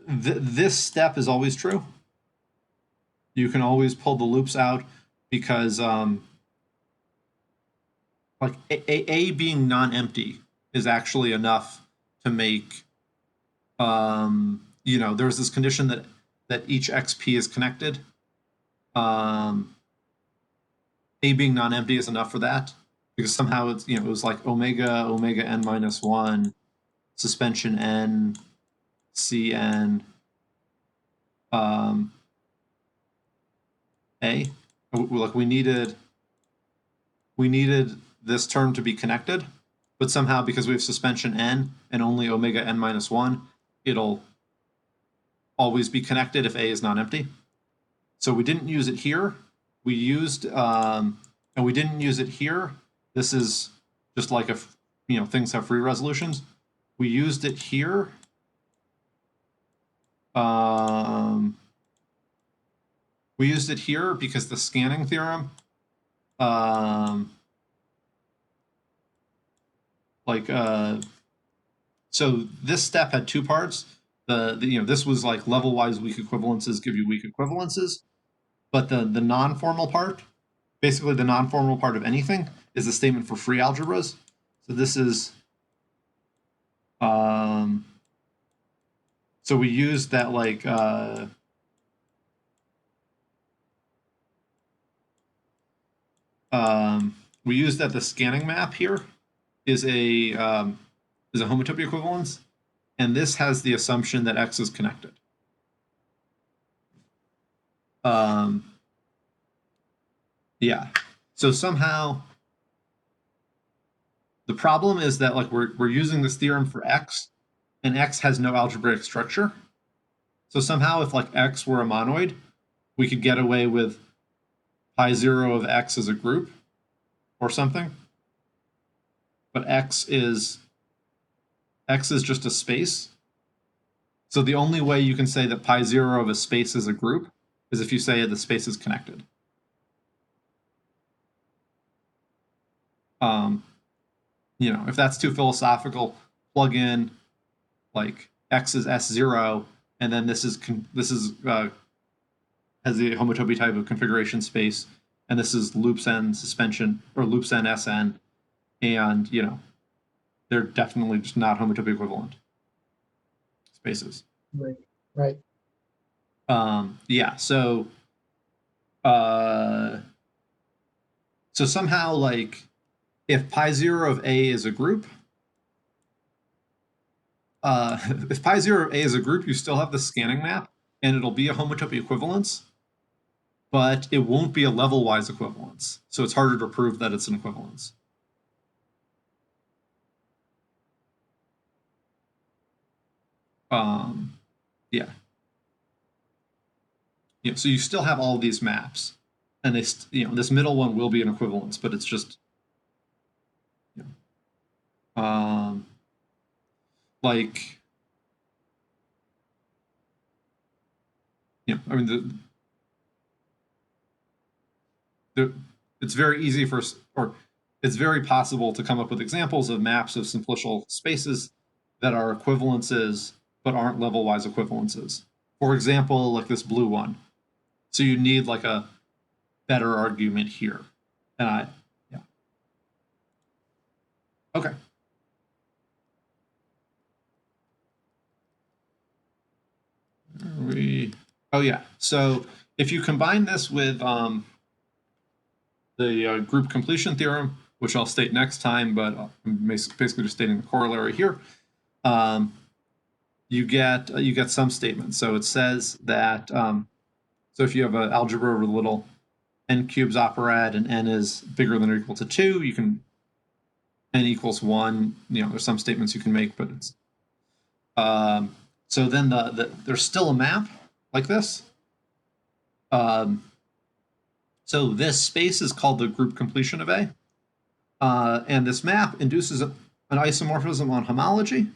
S1: this step is always true. You can always pull the loops out, because like A being non-empty is actually enough to make there's this condition that each XP is connected. A being non-empty is enough for that, because somehow it's it was like omega n minus 1 suspension n cn A. Like we needed this term to be connected, but somehow because we have suspension n and only omega n minus 1, it'll always be connected if A is not empty. So we didn't use it here. We used, and we didn't use it here. This is just like if, things have free resolutions. We used it here. We used it here because the scanning theorem, so this step had two parts. This was like level-wise weak equivalences give you weak equivalences, but the non-formal part, basically the non-formal part of anything, is a statement for free algebras. So this is, so we used that we used that the scanning map here is a homotopy equivalence, and this has the assumption that X is connected. Yeah. So somehow the problem is that we're using this theorem for X, and X has no algebraic structure. So somehow if X were a monoid, we could get away with pi0 of X as a group or something. But X is just a space. So the only way you can say that pi0 of a space is a group is if you say the space is connected. If that's too philosophical, plug in X is S0, and then this has the homotopy type of configuration space, and this is loops n suspension or loops n Sn, and they're definitely just not homotopy equivalent spaces.
S2: Right.
S1: Yeah. So somehow if pi0 of A is a group, if pi0 of A is a group, you still have the scanning map, and it'll be a homotopy equivalence, but it won't be a level-wise equivalence. So it's harder to prove that it's an equivalence. Yeah. So you still have all these maps, and this middle one will be an equivalence, but it's just, it's very easy it's very possible to come up with examples of maps of simplicial spaces that are equivalences but aren't level-wise equivalences. For example, this blue one. So you need a better argument here. And yeah. Okay. Oh yeah. So if you combine this with the group completion theorem, which I'll state next time, but I'm basically just stating the corollary here, you get some statements. So it says that so if you have an algebra over little n cubes operad and n is bigger than or equal to 2, you can n equals 1. There's some statements you can make, but it's so then there's still a map like this. So this space is called the group completion of A, and this map induces an isomorphism on homology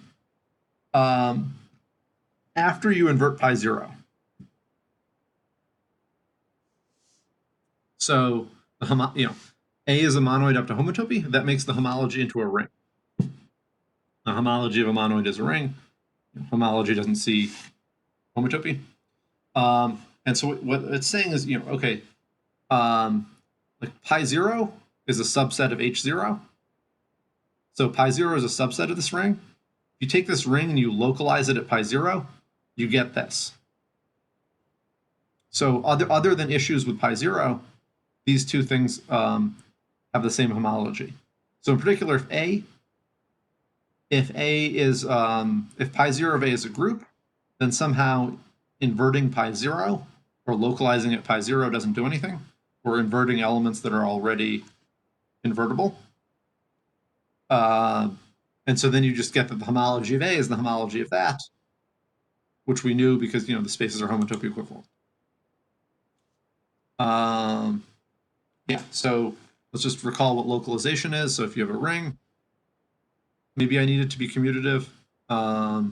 S1: after you invert pi0. So A is a monoid up to homotopy. That makes the homology into a ring. The homology of a monoid is a ring. Homology doesn't see homotopy. And so what it's saying is, okay, pi0 is a subset of H0. So pi0 is a subset of this ring. If you take this ring and you localize it at pi0, you get this. So other than issues with pi0, these two things have the same homology. So in particular, if pi0 of A is a group, then somehow inverting pi0 or localizing at pi0 doesn't do anything. We're inverting elements that are already invertible. And so then you just get that the homology of A is the homology of that. which we knew because, the spaces are homotopy equivalent. Yeah, so let's just recall what localization is. So if you have a ring, maybe I need it to be commutative. Oh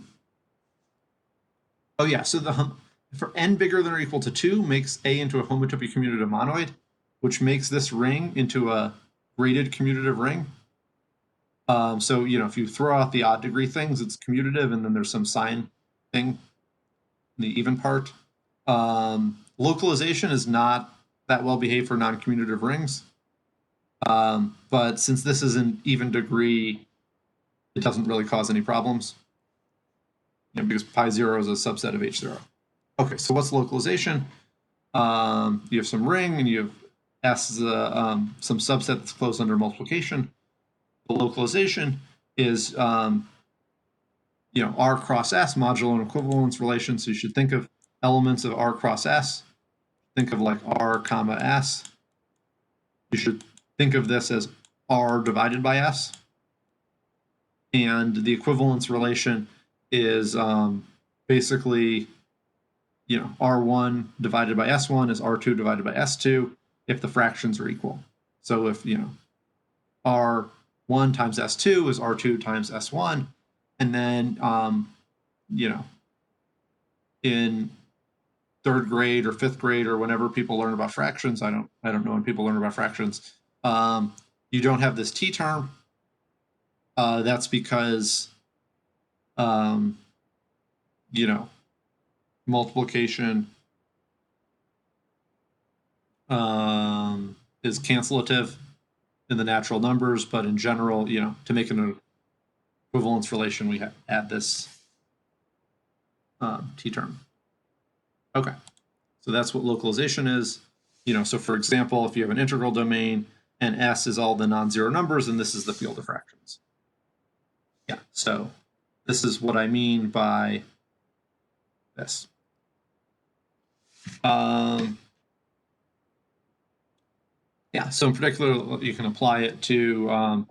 S1: yeah, so for n bigger than or equal to 2 makes A into a homotopy commutative monoid, which makes this ring into a graded commutative ring. So, if you throw out the odd degree things, it's commutative, and then there's some sign thing in the even part. Localization is not that well behaved for non-commutative rings. But since this is an even degree, it doesn't really cause any problems. Because pi0 is a subset of H0. Okay, so what's localization? You have some ring, and you have S as some subset that's closed under multiplication. The localization is R cross S modulo an equivalence relation. So you should think of elements of R cross S. Think of like R comma S. You should think of this as R divided by S. And the equivalence relation is basically, R1 divided by S1 is R2 divided by S2 if the fractions are equal. So if, R1 times S2 is R2 times S1, and then, in third grade or fifth grade or whenever people learn about fractions, I don't know when people learn about fractions, you don't have this T term. That's because, multiplication is cancelative in the natural numbers, but in general, to make an equivalence relation, we add this T term. Okay, so that's what localization is. So for example, if you have an integral domain and S is all the non-zero numbers, and this is the field of fractions. Yeah, so this is what I mean by this. Yeah, so in particular, you can apply it to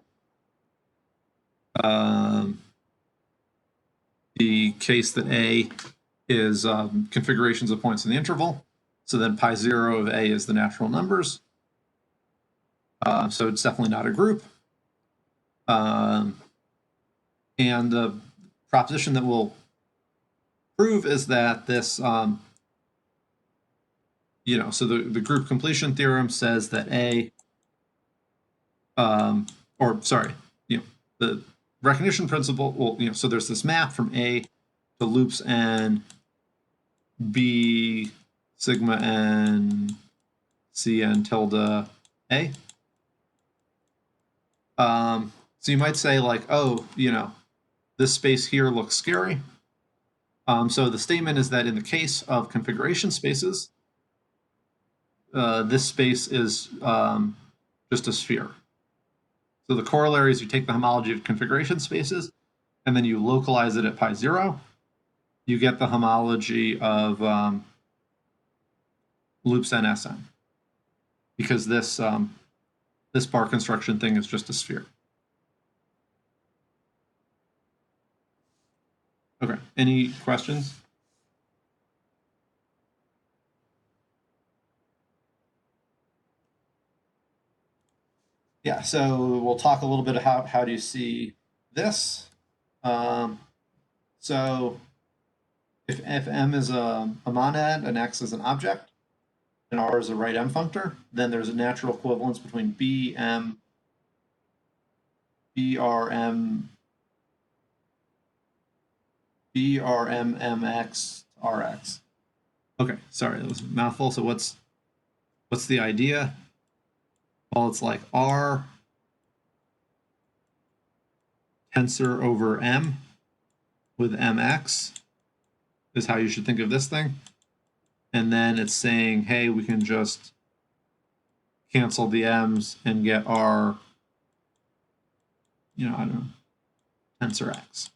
S1: the case that A is configurations of points in the interval. So then pi0 of A is the natural numbers. So it's definitely not a group. And the proposition that we'll prove is that this, so the group completion theorem says that A, the recognition principle, so there's this map from A to loops n B sigma n C n tilde A. So you might say like, oh, this space here looks scary. So the statement is that in the case of configuration spaces, this space is just a sphere. So the corollary is you take the homology of configuration spaces, and then you localize it at pi0. You get the homology of loops n Sn, because this bar construction thing is just a sphere. Okay, any questions? Yeah, so we'll talk a little bit about how do you see this. So if M is a monad and X is an object, and R is a right M functor, then there's a natural equivalence between BRM, MX, RX. Okay, sorry, that was a mouthful. So what's the idea? Well, it's like R tensor over M with MX is how you should think of this thing. And then it's saying, hey, we can just cancel the M's and get R, I don't know, tensor X.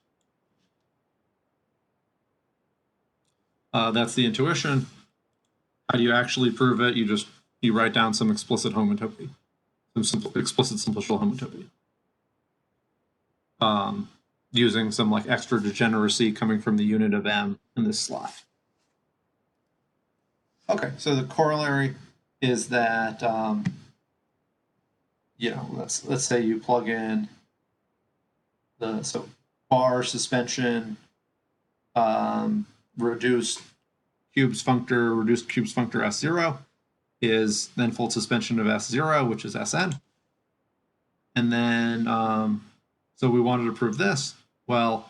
S1: That's the intuition. How do you actually prove it? You write down some explicit homotopy, some explicit simplicial homotopy. using some like extra degeneracy coming from the unit of m in this slot. Okay, so the corollary is that let's say you plug in the bar suspension reduced Cubes functor S0 is then full suspension of S0, which is Sn. And then, so we wanted to prove this. Well,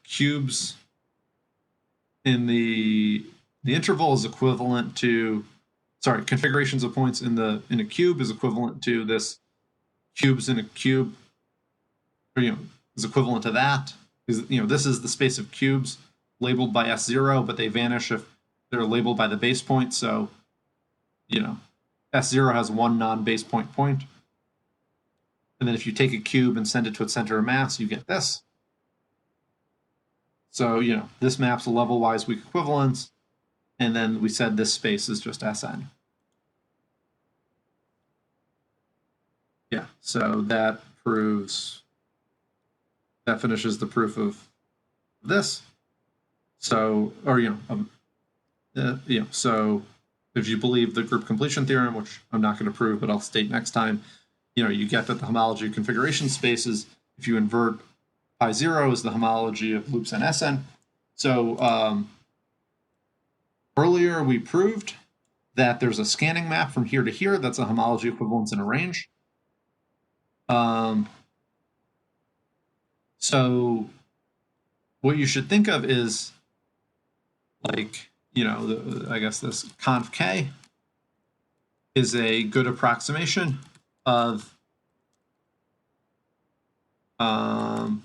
S1: cubes in the interval is equivalent to, configurations of points in a cube is equivalent to this cubes in a cube, or, is equivalent to that. Because, this is the space of cubes labeled by S0, but they vanish if they're labeled by the base point. So, S0 has one non-base point. And then if you take a cube and send it to its center of mass, you get this. So, this maps a level-wise weak equivalence. And then we said this space is just Sn. Yeah, so that finishes the proof of this. So, so if you believe the group completion theorem, which I'm not going to prove, but I'll state next time, you get that the homology of configuration spaces, if you invert Pi0, is the homology of loops in Sn. So earlier we proved that there's a scanning map from here to here that's a homology equivalence in a range. So what you should think of is like, I guess this conv k is a good approximation of kth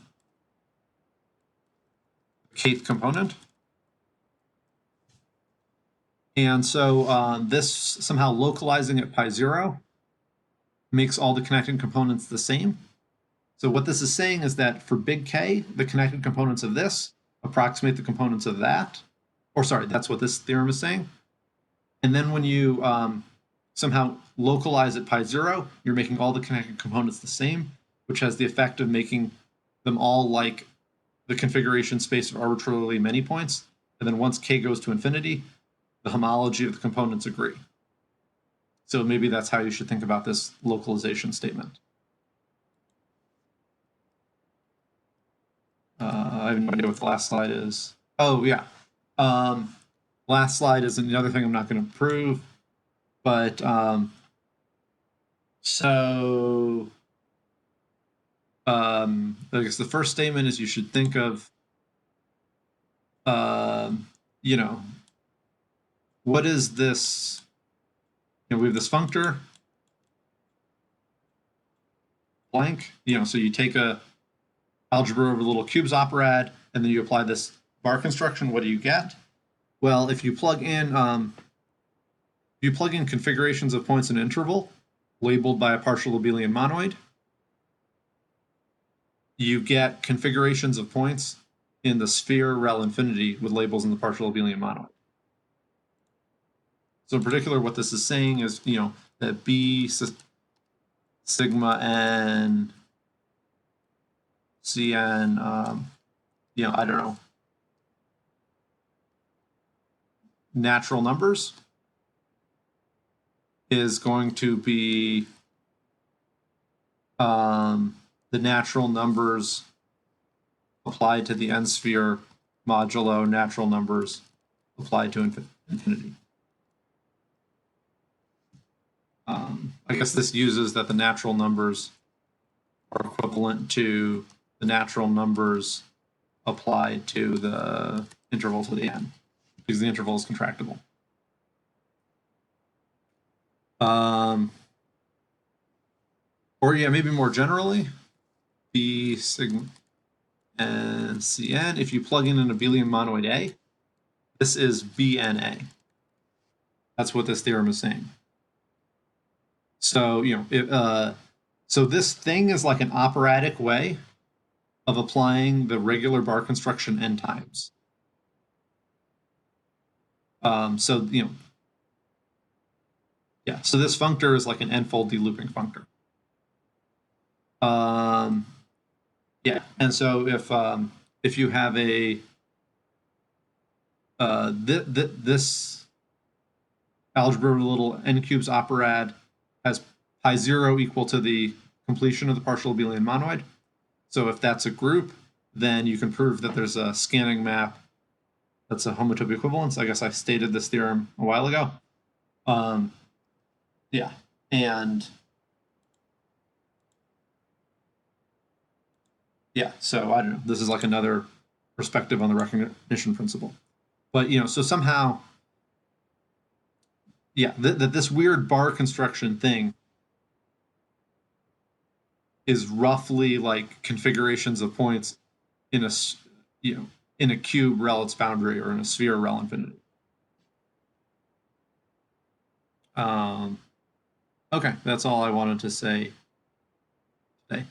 S1: component. And so this somehow localizing at Pi0 makes all the connected components the same. So what this is saying is that for big K, the connected components of this approximate the components of that. Or sorry, that's what this theorem is saying. And then when you somehow localize at Pi0, you're making all the connected components the same, which has the effect of making them all like the configuration space of arbitrarily many points. And then once K goes to infinity, the homology of the components agree. So maybe that's how you should think about this localization statement. I have no idea what the last slide is. Oh, yeah. Last slide is another thing I'm not going to prove. But I guess the first statement is you should think of, what is this? We have this functor blank. So you take a algebra over little cubes operad, and then you apply this bar construction. What do you get? Well, if you plug in configurations of points in an interval labeled by a partial abelian monoid, you get configurations of points in the sphere rel infinity with labels in the partial abelian monoid. So in particular, what this is saying is, that B sigma n Cn, I don't know, natural numbers is going to be the natural numbers applied to the n-sphere modulo natural numbers applied to infinity. I guess this uses that the natural numbers are equivalent to the natural numbers applied to the interval to the n, because the interval is contractible. Or yeah, maybe more generally, B sigma and Cn, if you plug in an abelian monoid A, this is BNA. That's what this theorem is saying. So, so this thing is like an operatic way of applying the regular bar construction n times. So this functor is like an n-fold delooping functor. Yeah, and so if you have a this algebra little n cubes operad has pi 0 equal to the completion of the partial abelian monoid. So if that's a group, then you can prove that there's a scanning map that's a homotopy equivalence. I guess I stated this theorem a while ago. Yeah, and yeah, so I don't know. This is like another perspective on the recognition principle. But so somehow, yeah, that this weird bar construction thing is roughly like configurations of points in a in a cube rel its boundary or in a sphere rel infinity. Okay, that's all I wanted to say today.